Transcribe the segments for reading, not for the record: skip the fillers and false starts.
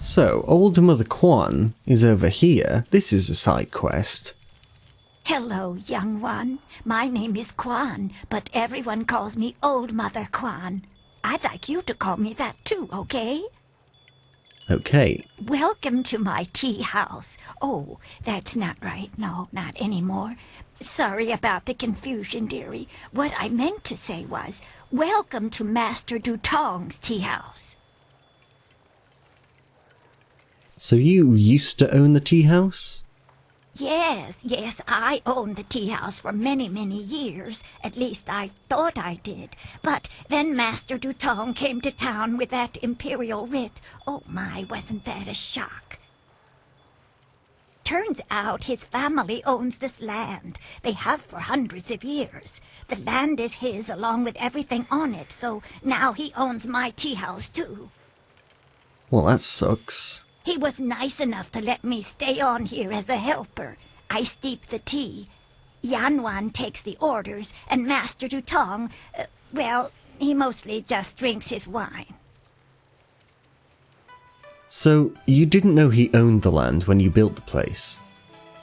So, Old Mother Kwan is over here. This is a side quest. Hello, young one. My name is Kwan, but everyone calls me Old Mother Kwan. I'd like you to call me that too, okay? Okay. Welcome to my tea house. Oh, that's not right. No, not anymore. Sorry about the confusion, dearie. What I meant to say was, welcome to Master Dutong's tea house. So you used to own the tea house? Yes, I owned the tea house for many, many years. At least I thought I did. But then Master Dutong came to town with that imperial writ. Oh my, wasn't that a shock? Turns out his family owns this land. They have for hundreds of years. The land is his along with everything on it, so now he owns my tea house too. Well, that sucks. He was nice enough to let me stay on here as a helper. I steep the tea. Yanwan takes the orders, and Master Dutong, well, he mostly just drinks his wine. So, you didn't know he owned the land when you built the place?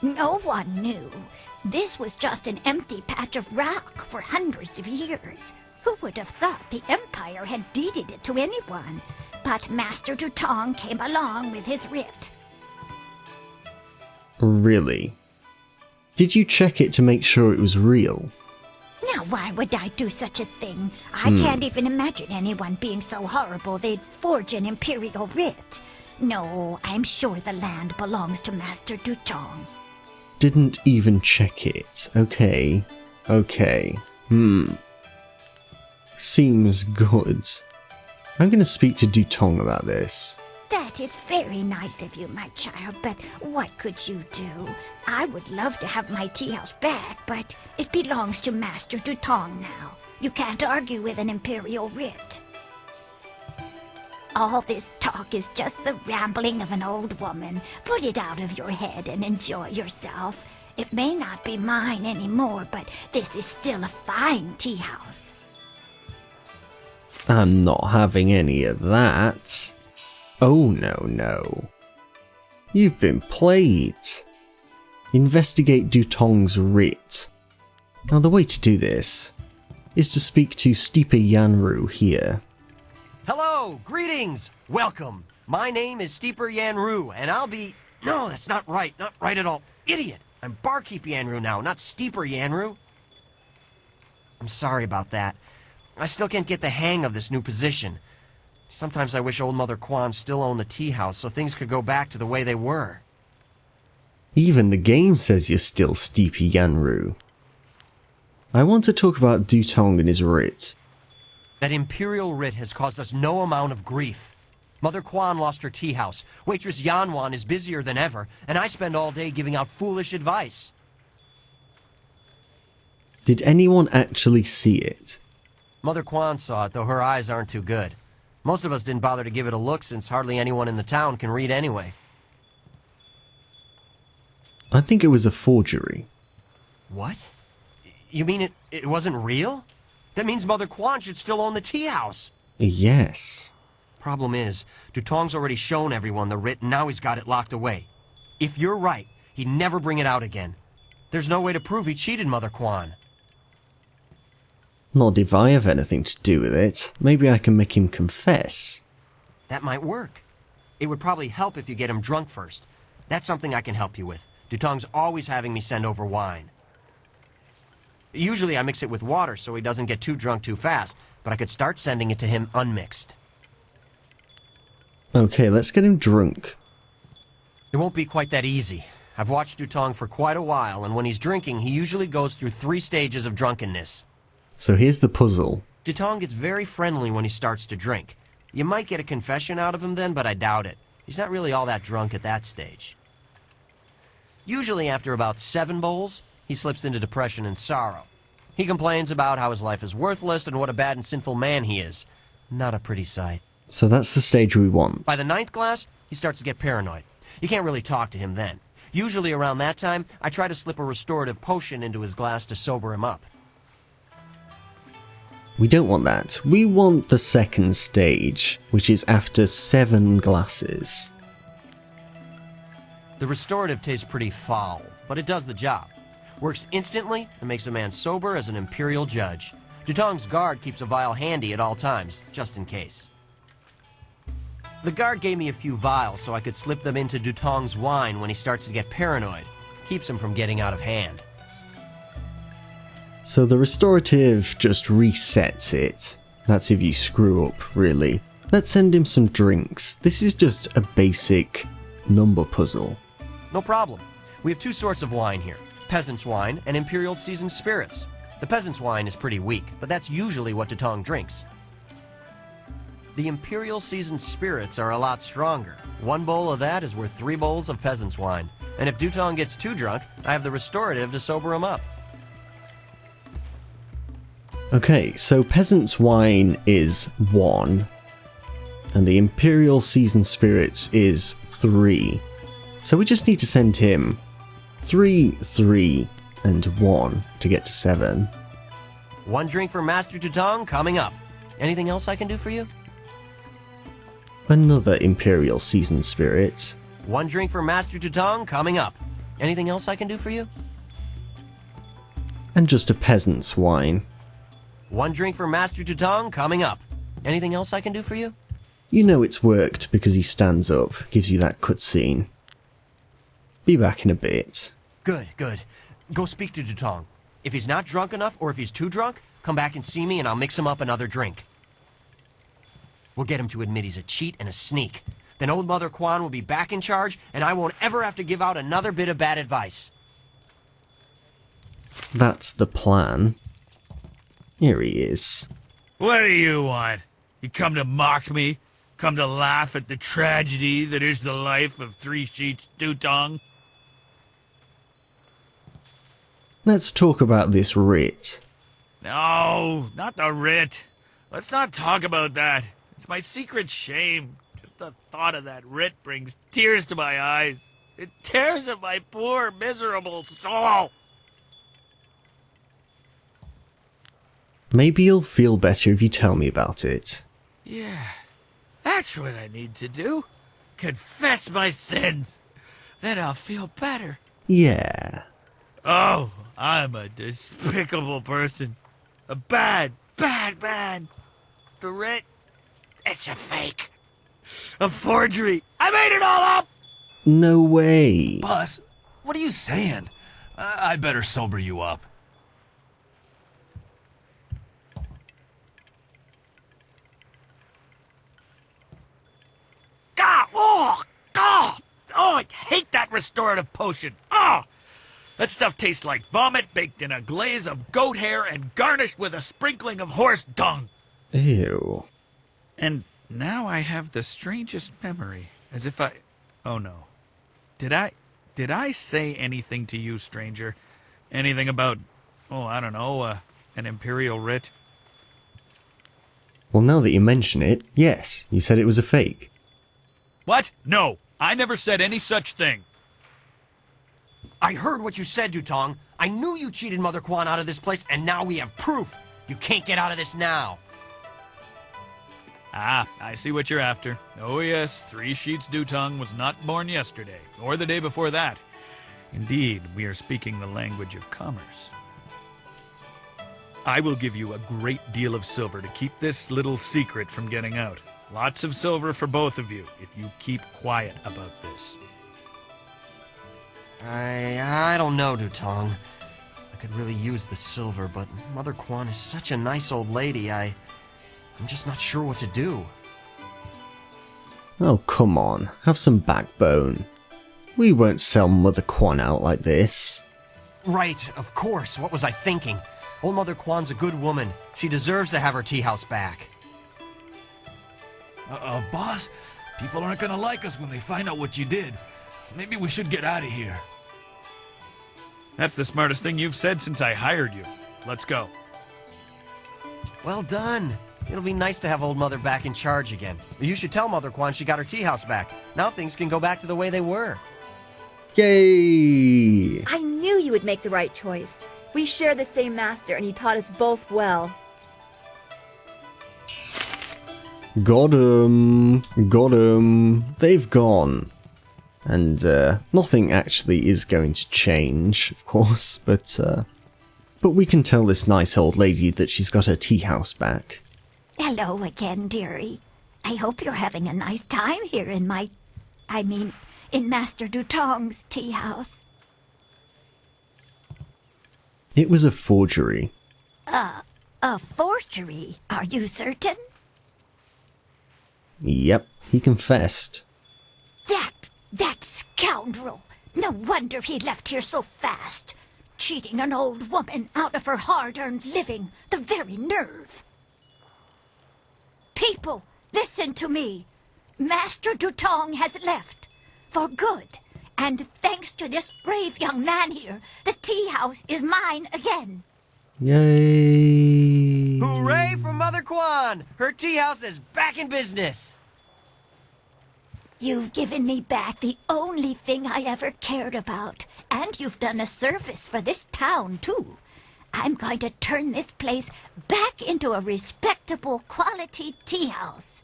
No one knew. This was just an empty patch of rock for hundreds of years. Who would have thought the Empire had deeded it to anyone? But Master Dutong came along with his writ. Really? Did you check it to make sure it was real? Now, why would I do such a thing? I can't even imagine anyone being so horrible they'd forge an imperial writ. No, I'm sure the land belongs to Master Dutong. Didn't even check it. Okay. Seems good. I'm gonna speak to Dutong about this. That is very nice of you, my child, but what could you do? I would love to have my tea house back, but it belongs to Master Dutong now. You can't argue with an imperial writ. All this talk is just the rambling of an old woman. Put it out of your head and enjoy yourself. It may not be mine anymore, but this is still a fine tea house. I'm not having any of that. Oh no. You've been played. Investigate Dutong's writ. Now the way to do this is to speak to Steeper Yanru here. Hello, greetings, welcome. My name is Steeper Yanru, and I'll be... No, that's not right at all. Idiot! I'm Barkeep Yanru now, not Steeper Yanru. I'm sorry about that. I still can't get the hang of this new position. Sometimes I wish Old Mother Kwan still owned the tea house so things could go back to the way they were. Even the game says you're still Steeper Yanru. I want to talk about Dutong and his writ. That imperial writ has caused us no amount of grief. Mother Kwan lost her tea house, waitress Yanwan is busier than ever, and I spend all day giving out foolish advice. Did anyone actually see it? Mother Kwan saw it, though her eyes aren't too good. Most of us didn't bother to give it a look since hardly anyone in the town can read anyway. I think it was a forgery. What? You mean it wasn't real? That means Mother Kwan should still own the tea house. Yes. Problem is, Dutong's already shown everyone the writ and now he's got it locked away. If you're right, he'd never bring it out again. There's no way to prove he cheated Mother Kwan. Not if I have anything to do with it. Maybe I can make him confess. That might work. It would probably help if you get him drunk first. That's something I can help you with. Dutong's always having me send over wine. Usually I mix it with water so he doesn't get too drunk too fast, but I could start sending it to him unmixed. Okay, let's get him drunk. It won't be quite that easy. I've watched Dutong for quite a while, and when he's drinking, he usually goes through 3 stages of drunkenness. So here's the puzzle. Dutong gets very friendly when he starts to drink. You might get a confession out of him then, but I doubt it. He's not really all that drunk at that stage. Usually after about 7 bowls, he slips into depression and sorrow. He complains about how his life is worthless and what a bad and sinful man he is. Not a pretty sight. So that's the stage we want. By the 9th glass, he starts to get paranoid. You can't really talk to him then. Usually around that time, I try to slip a restorative potion into his glass to sober him up. We don't want that. We want the second stage, which is after 7 glasses. The restorative tastes pretty foul, but it does the job. Works instantly and makes a man sober as an imperial judge. Dutong's guard keeps a vial handy at all times, just in case. The guard gave me a few vials so I could slip them into Dutong's wine when he starts to get paranoid. Keeps him from getting out of hand. So the restorative just resets it. That's if you screw up, really. Let's send him some drinks. This is just a basic number puzzle. No problem. We have two sorts of wine here. Peasant's wine and Imperial seasoned spirits. The peasant's wine is pretty weak, but that's usually what Dutong drinks. The Imperial seasoned spirits are a lot stronger. One bowl of that is worth 3 bowls of peasant's wine. And if Dutong gets too drunk, I have the restorative to sober him up. Okay, so peasant's wine is 1, and the Imperial seasoned spirits is 3. So we just need to send him 3, 3, and 1 to get to 7. 1 drink for Master Dutong coming up. Anything else I can do for you? Another Imperial seasoned spirit. 1 drink for Master Dutong coming up. Anything else I can do for you? And just a peasant's wine. 1 drink for Master Dutong coming up. Anything else I can do for you? You know it's worked because he stands up, gives you that cutscene. Be back in a bit. Good, good. Go speak to Dutong. If he's not drunk enough, or if he's too drunk, come back and see me and I'll mix him up another drink. We'll get him to admit he's a cheat and a sneak. Then old Mother Quan will be back in charge, and I won't ever have to give out another bit of bad advice. That's the plan. Here he is. What do you want? You come to mock me? Come to laugh at the tragedy that is the life of Three Sheets Dutong? Let's talk about this writ. No, not the writ. Let's not talk about that. It's my secret shame. Just the thought of that writ brings tears to my eyes. It tears at my poor, miserable soul. Maybe you'll feel better if you tell me about it. Yeah, that's what I need to do. Confess my sins. Then I'll feel better. Yeah. Oh, I'm a despicable person. A bad, bad man. The writ, it's a fake. A forgery. I made it all up! No way. Boss, what are you saying? I better sober you up. God! Oh, God! Oh, I hate that restorative potion. Oh! That stuff tastes like vomit baked in a glaze of goat hair and garnished with a sprinkling of horse dung. Ew. And now I have the strangest memory, as if I... Oh no. Did I say anything to you, stranger? Anything about, I don't know, an imperial writ? Well, now that you mention it, yes, you said it was a fake. What? No, I never said any such thing. I heard what you said, Dutong. I knew you cheated Mother Quan out of this place, and now we have proof. You can't get out of this now. Ah, I see what you're after. Oh yes, Three Sheets Dutong was not born yesterday, or the day before that. Indeed, we are speaking the language of commerce. I will give you a great deal of silver to keep this little secret from getting out. Lots of silver for both of you, if you keep quiet about this. I don't know, Dutong. I could really use the silver, but Mother Quan is such a nice old lady, I'm just not sure what to do. Oh, come on. Have some backbone. We won't sell Mother Quan out like this. Right, of course. What was I thinking? Old Mother Quan's a good woman. She deserves to have her Teahouse back. Boss, people aren't gonna like us when they find out what you did. Maybe we should get out of here. That's the smartest thing you've said since I hired you. Let's go. Well done. It'll be nice to have old Mother back in charge again. You should tell Mother Quan she got her Teahouse back. Now things can go back to the way they were. Yay! I knew you would make the right choice. We share the same master, and he taught us both well. Got 'em. Got 'em. They've gone. And nothing actually is going to change, of course, but we can tell this nice old lady that she's got her tea house back. Hello again, dearie. I hope you're having a nice time here in in Master Dutong's tea house. It was a forgery. A forgery? Are you certain? Yep, he confessed. That scoundrel! No wonder he left here so fast. Cheating an old woman out of her hard-earned living. The very nerve. People, listen to me. Master Dutong has left. For good. And thanks to this brave young man here, the tea house is mine again. Yay! Hooray for Mother Kwan! Her tea house is back in business! You've given me back the only thing I ever cared about. And you've done a service for this town, too. I'm going to turn this place back into a respectable quality tea house.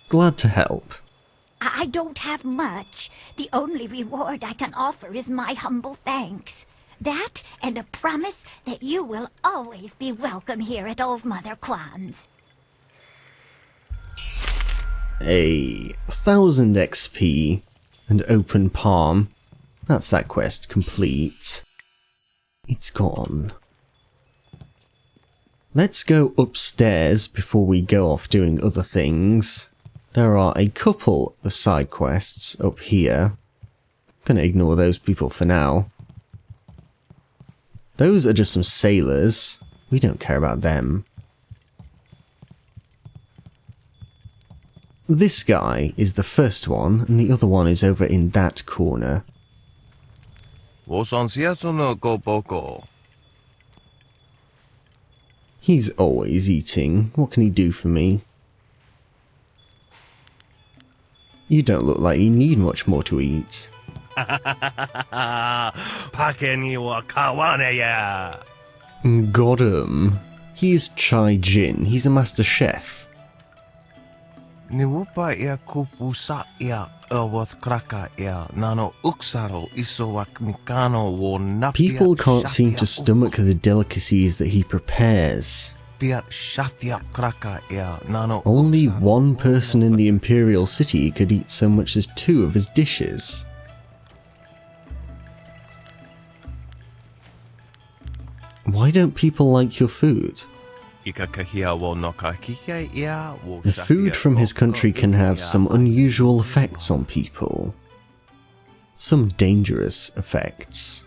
Glad to help. I don't have much. The only reward I can offer is my humble thanks. That and a promise that you will always be welcome here at Old Mother Kwan's. 1,000 XP and open palm. That's that quest complete. It's gone. Let's go upstairs before we go off doing other things. There are a couple of side quests up here. Gonna ignore those people for now. Those are just some sailors. We don't care about them. This guy is the first one, and the other one is over in that corner. He's always eating. What can he do for me? You don't look like you need much more to eat. Got him. He's Chai Jin. He's a master chef. People can't seem to stomach the delicacies that he prepares. Only one person in the Imperial City could eat so much as 2 of his dishes. Why don't people like your food? The food from his country can have some unusual effects on people. Some dangerous effects.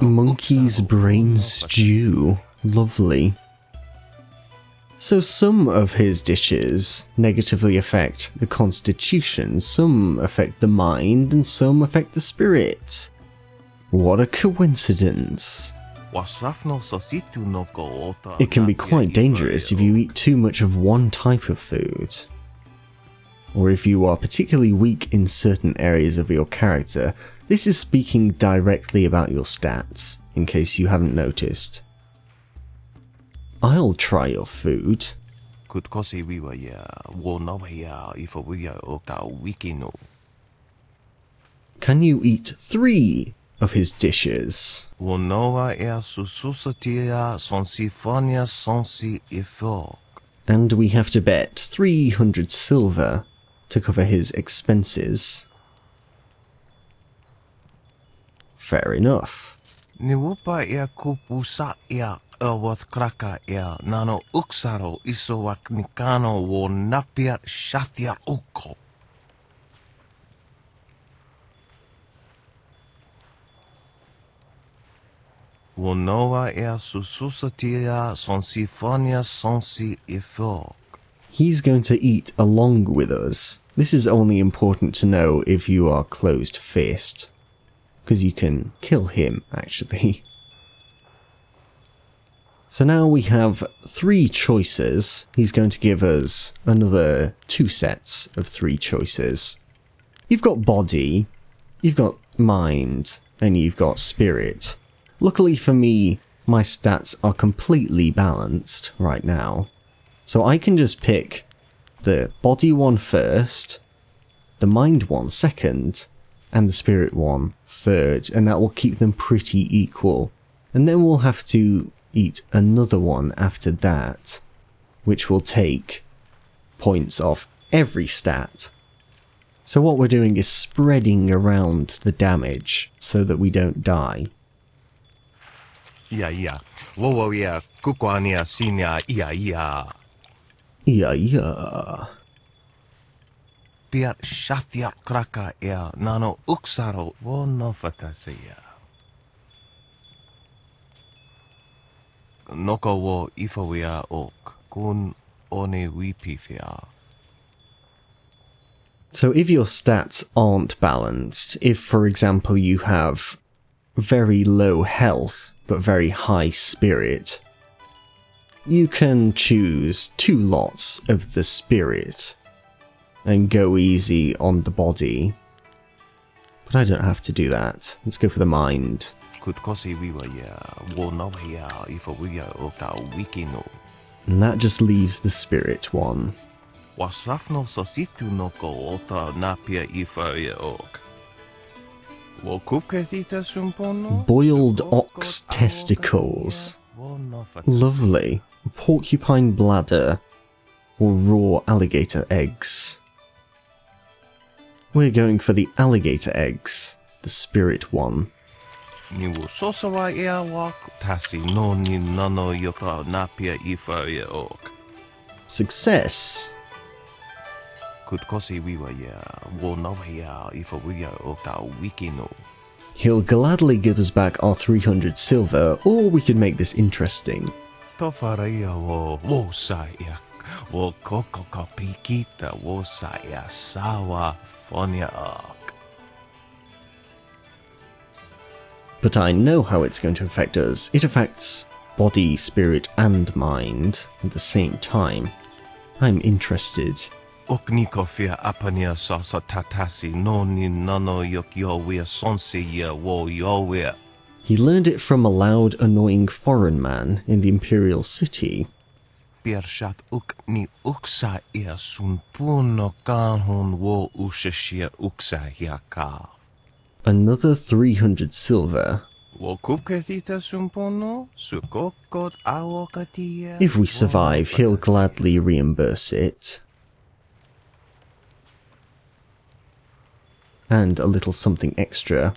Monkey's brain stew. Lovely. So some of his dishes negatively affect the constitution, some affect the mind, and some affect the spirit. What a coincidence. It can be quite dangerous if you eat too much of one type of food. Or if you are particularly weak in certain areas of your character. This is speaking directly about your stats, in case you haven't noticed. I'll try your food. Can you eat 3 of his dishes? And we have to bet 300 silver to cover his expenses. Fair enough. He's going to eat along with us. This is only important to know if you are closed fist, because you can kill him, actually. So now we have 3 choices. He's going to give us another 2 sets of 3 choices. You've got body, you've got mind, and you've got spirit. Luckily for me, my stats are completely balanced right now. So I can just pick the body one first, the mind one second, and the spirit one third, and that will keep them pretty equal. And then we'll have to eat another one after that, which will take points off every stat. So what we're doing is spreading around the damage so that we don't die. Ia. Wo ia. Kukwania sinia ia. Yeah. Piat shathia kraka ia. Nano uksaro wo no fatasia. Noko wo ifawia ok. Kun one wipifia. So if your stats aren't balanced, if for example you have very low health but very high spirit, you can choose 2 lots of the spirit and go easy on the body. But I don't have to do that. Let's go for the mind. Kutkosi wiwa ia. Wo no ia ifawia okta wikino. And that just leaves the spirit one. Wasrafno sositu noko ota napia ifawia ok. Wo kuketita sumpono. Boiled ox testicles. Lovely. Porcupine bladder. Or raw alligator eggs. We're going for the alligator eggs. The spirit one. Niwu sosawa ia wak. Tasi no ni nano yoka napia ifawia ok. Success! Kutkosi wiwa ia. Wo no ia ifawia okta wikino. He'll gladly give us back our 300 silver, or we could make this interesting. Tofara ia wo sa ia. Wo koko kapikita wo sa ia sawa fonia ok. But I know how it's going to affect us. It affects body, spirit, and mind at the same time. I'm interested. Okniko fia apania sasa tatasi no ni nano yok yowia sonsi ia wo yowia. He learned it from a loud, annoying foreign man in the Imperial City. Piershat uk ni uksa ia sunpuno kanhon wo ushashia uksa hiaka. Another 300 silver. Wo kuketita sumpono sukokot awokatia. If we survive, he'll gladly reimburse it. And a little something extra.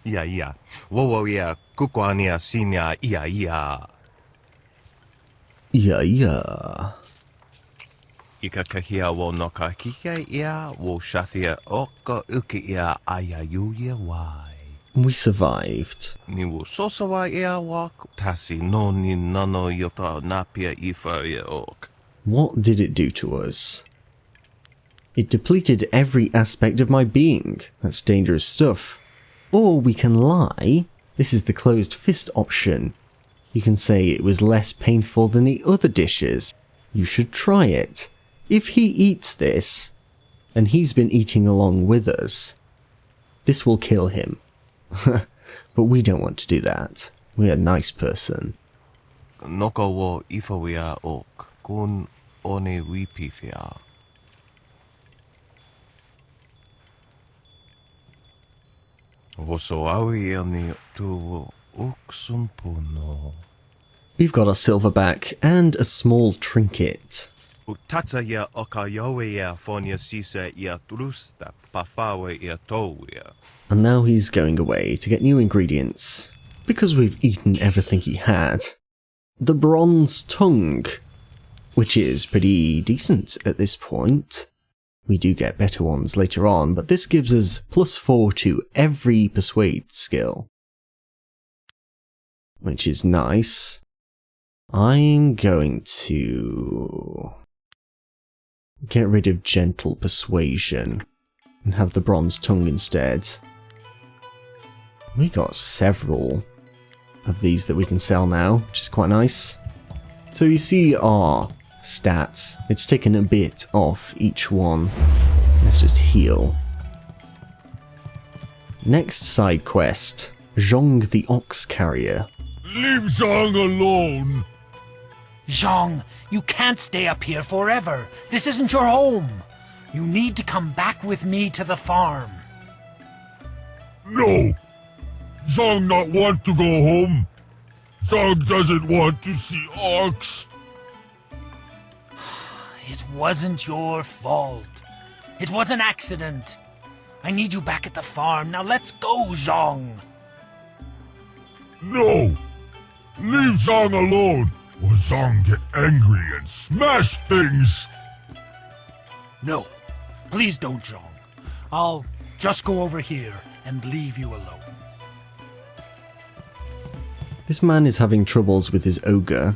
Ia. Wo ia kukwania sinia ia. Yeah. Ika kahia wo no ka kike ia wo shathia oka uki ia ayayuya wai. We survived. Ni wo sosawa ia wak tasi no ni nano yota napia ifa ia ok. What did it do to us? It depleted every aspect of my being. That's dangerous stuff. Or we can lie. This is the closed fist option. You can say it was less painful than the other dishes. You should try it. If he eats this, and he's been eating along with us, this will kill him. But we don't want to do that. We're a nice person. Noko wo ifawia ok kun one wipifia. Woso awi ani tu uksumpuno. We've got a silver back and a small trinket. Utatsa ia oka yowe ia fonia sisa ia trusta pafawe ia towia. And now he's going away to get new ingredients, because we've eaten everything he had. The bronze tongue, which is pretty decent at this point. We do get better ones later on, but this gives us +4 to every persuade skill, which is nice. I'm going to get rid of gentle persuasion and have the bronze tongue instead. We got several of these that we can sell now, which is quite nice. So you see our stats. It's taken a bit off each one. Let's just heal. Next side quest. Zhong the ox carrier. Leave Zhang alone. Zhang, you can't stay up here forever. This isn't your home. You need to come back with me to the farm. No. Zhang not want to go home. Zhang doesn't want to see ox. It wasn't your fault. It was an accident. I need you back at the farm. Now let's go, Zhang. No. Leave Zhang alone, or Zhang get angry and smash things. No, please don't, Zhang. I'll just go over here and leave you alone. This man is having troubles with his ogre.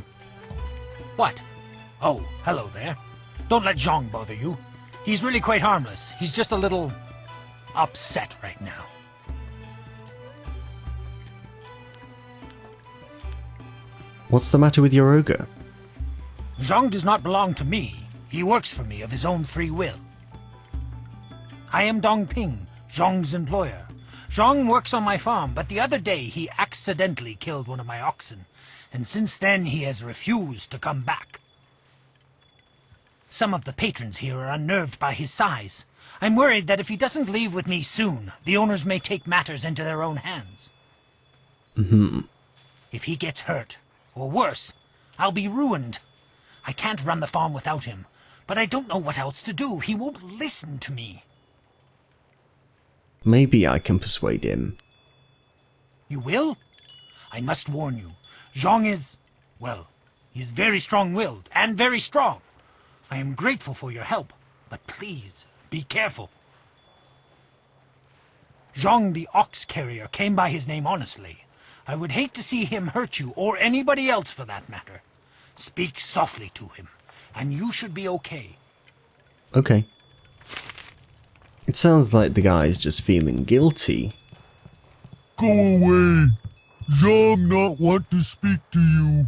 What? Oh, hello there. Don't let Zhang bother you. He's really quite harmless. He's just a little upset right now. What's the matter with your ogre? Zhang does not belong to me. He works for me of his own free will. I am Dongping, Zhang's employer. Zhang works on my farm, but the other day he accidentally killed one of my oxen, and since then he has refused to come back. Some of the patrons here are unnerved by his size. I'm worried that if he doesn't leave with me soon, the owners may take matters into their own hands. If he gets hurt, or worse, I'll be ruined. I can't run the farm without him, but I don't know what else to do. He won't listen to me. Maybe I can persuade him. You will? I must warn you, Zhang is, well, he is very strong-willed and very strong. I am grateful for your help, but please, be careful. Zhang the ox carrier came by his name honestly. I would hate to see him hurt you, or anybody else for that matter. Speak softly to him, and you should be okay. Okay. It sounds like the guy's just feeling guilty. Go away. Zhang not want to speak to you.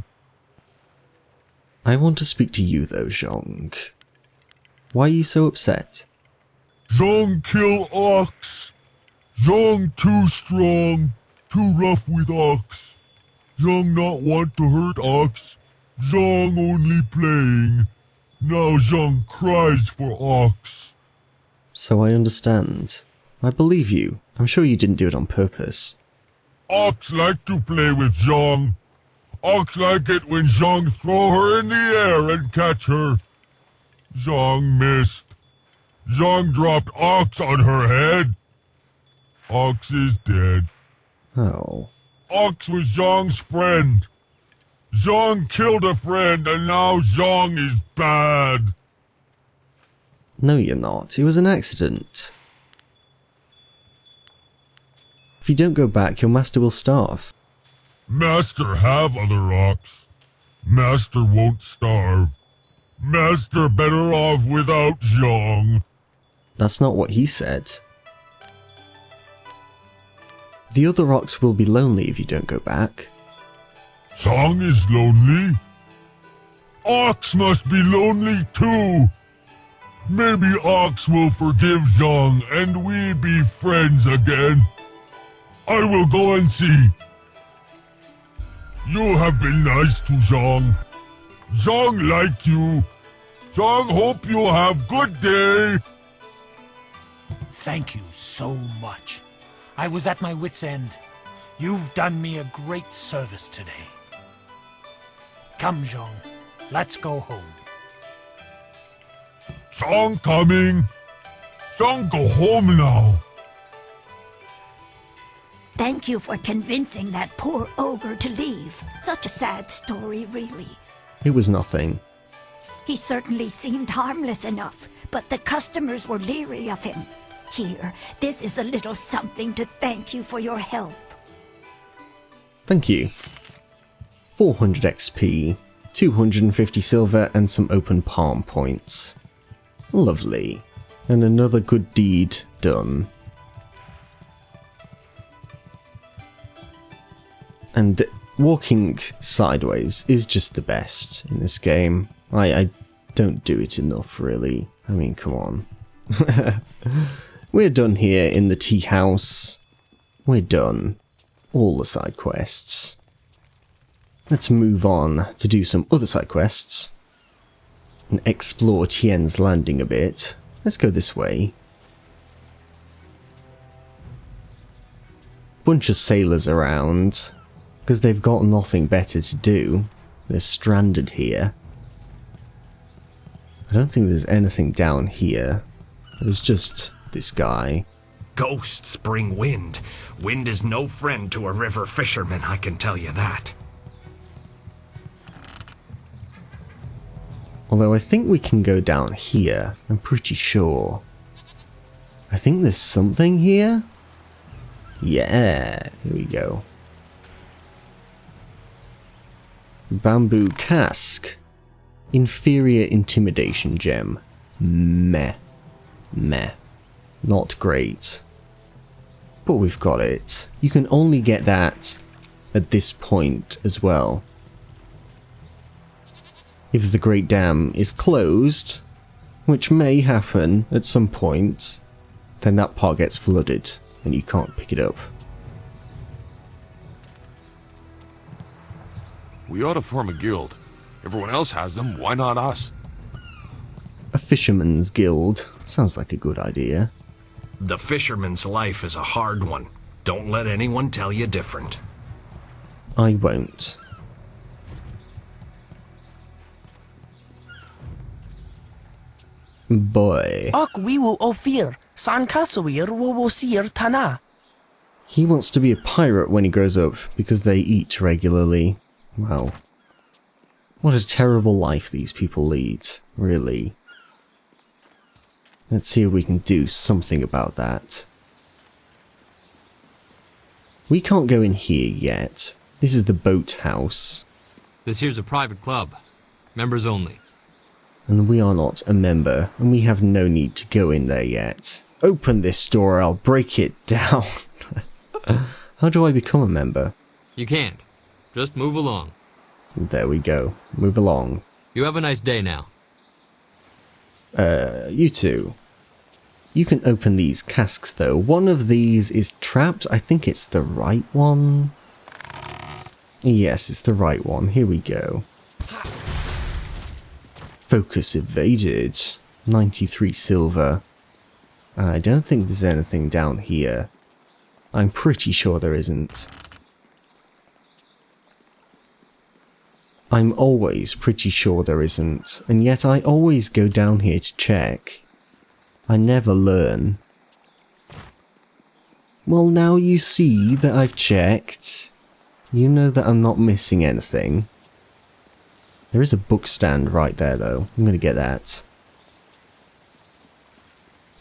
I want to speak to you though, Zhong. Why are you so upset? Zhang kill ox. Zhang too strong, too rough with ox. Zhang not want to hurt ox. Zhang only playing. Now Zhang cries for ox. So I understand. I believe you. I'm sure you didn't do it on purpose. Ox like to play with Zhang. Ox like it when Zhang throw her in the air and catch her. Zhang missed. Zhang dropped Ox on her head. Ox is dead. Oh. Ox was Zhang's friend. Zhang killed a friend and now Zhang is bad. No, you're not. It was an accident. If you don't go back, your master will starve. Master have other ox. Master won't starve. Master better off without Zhang. That's not what he said. The other ox will be lonely if you don't go back. Zhang is lonely. Ox must be lonely too. Maybe Ox will forgive Zhang and we be friends again. I will go and see. You have been nice to Zhang. Zhang like you. Zhang hope you have good day. Thank you so much. I was at my wit's end. You've done me a great service today. Come, Zhang. Let's go home. Zhang coming. Zhang go home now. Thank you for convincing that poor ogre to leave. Such a sad story, really. It was nothing. He certainly seemed harmless enough, but the customers were leery of him. Here, this is a little something to thank you for your help. Thank you. 400 XP, 250 silver and some open palm points. Lovely. And another good deed done. And walking sideways is just the best in this game. I don't do it enough, really. I mean, come on. We're done here in the tea house. We're done. all the side quests. Let's move on to do some other side quests and explore Tien's Landing a bit. Let's go this way. Bunch of sailors around, because they've got nothing better to do. They're stranded here. I don't think there's anything down here. There's just this guy. Ghosts bring wind. Wind is no friend to a river fisherman, I can tell you that. Although I think we can go down here, I'm pretty sure. I think there's something here? Yeah, here we go. Bamboo cask. Inferior intimidation gem. Meh. Meh. Not great. But we've got it. You can only get that at this point as well. If the Great Dam is closed, which may happen at some point, then that part gets flooded and you can't pick it up. We ought to form a guild. Everyone else has them, why not us? A fisherman's guild sounds like a good idea. The fisherman's life is a hard one. Don't let anyone tell you different. I won't. Boy. Ok wiwu ofir, san kasawir wosir tana. He wants to be a pirate when he grows up because they eat regularly. Wow. What a terrible life these people lead, really. Let's see if we can do something about that. We can't go in here yet. This is the boathouse. This here's a private club. Members only. And we are not a member, and we have no need to go in there yet. Open this door or I'll break it down. How do I become a member? You can't. Just move along. There we go. Move along. You have a nice day now. You two. You can open these casks though. One of these is trapped. I think it's the right one. Yes, it's the right one. Here we go. Focus evaded. 93 silver. I don't think there's anything down here. I'm pretty sure there isn't. I'm always pretty sure there isn't, and yet I always go down here to check. I never learn. Well, now you see that I've checked. You know that I'm not missing anything. There is a book stand right there though. I'm gonna get that.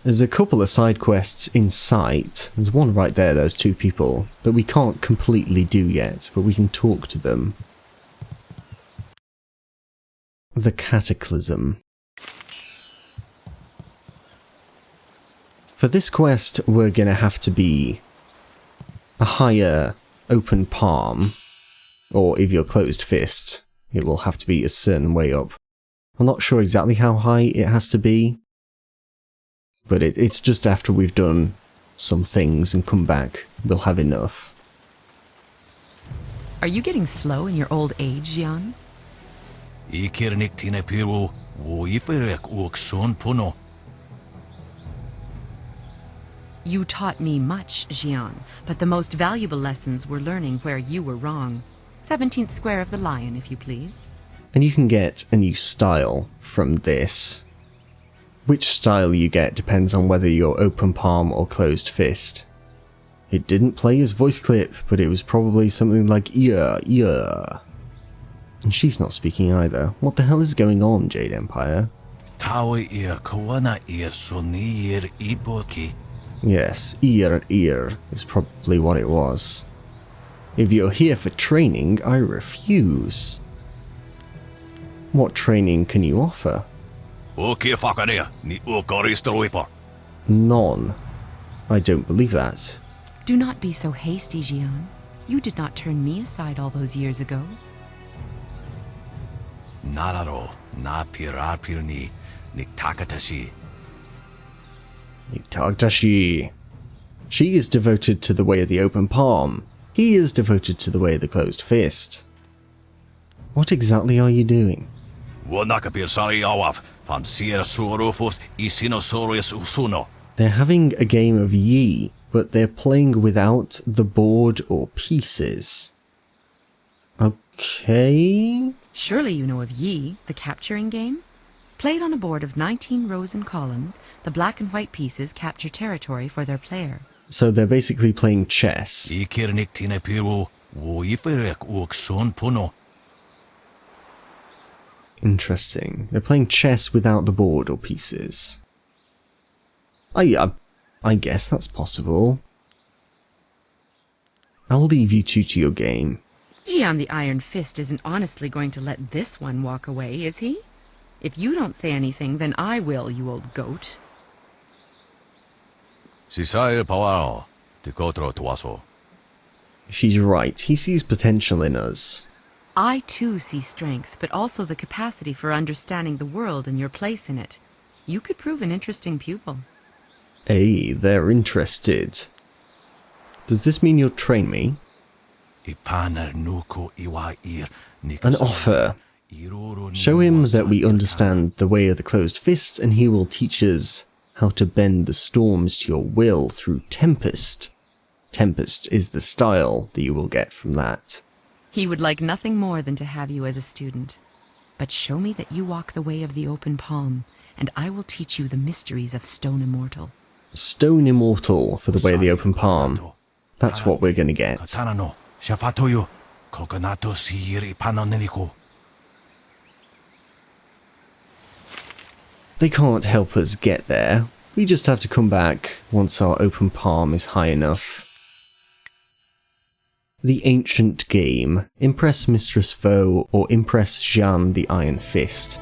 There's a couple of side quests in sight. There's one right there, there's two people, that we can't completely do yet, but we can talk to them. The Cataclysm. For this quest, we're gonna have to be a higher open palm, or if you're closed fist, it will have to be a certain way up. I'm not sure exactly how high it has to be, but it's just after we've done some things and come back, we'll have enough. Are you getting slow in your old age, Jian? You taught me much, Jian, but the most valuable lessons were learning where you were wrong. 17th square of the lion, if you please. And you can get a new style from this. Which style you get depends on whether you're open palm or closed fist. It didn't play his voice clip, but it was probably something like yeah. And she's not speaking either. What the hell is going on, Jade Empire? Yes, ear is probably what it was. If you're here for training, I refuse. What training can you offer? None. I don't believe that. Do not be so hasty, Jian. You did not turn me aside all those years ago. Niktagtashi. She is devoted to the way of the open palm. He is devoted to the way of the closed fist. What exactly are you doing? They're having a game of Yi, but they're playing without the board or pieces. Okay. Surely you know of Yi, the capturing game? Played on a board of 19 rows and columns, the black and white pieces capture territory for their player. So they're basically playing chess. Interesting. They're playing chess without the board or pieces. I guess that's possible. I'll leave you two to your game. Xian the Iron Fist isn't honestly going to let this one walk away, is he? If you don't say anything, then I will, you old goat. She's right. He sees potential in us. I too see strength, but also the capacity for understanding the world and your place in it. You could prove an interesting pupil. Hey, they're interested. Does this mean you'll train me? An offer. Show him that we understand the way of the closed fist, and he will teach us how to bend the storms to your will through Tempest. Tempest is the style that you will get from that. He would like nothing more than to have you as a student. But show me that you walk the way of the open palm, and I will teach you the mysteries of Stone Immortal. Stone Immortal for the way of the open palm. That's what we're gonna get. They can't help us get there. We just have to come back once our open palm is high enough. The ancient game. Impress Mistress Foe or impress Xian the Iron Fist.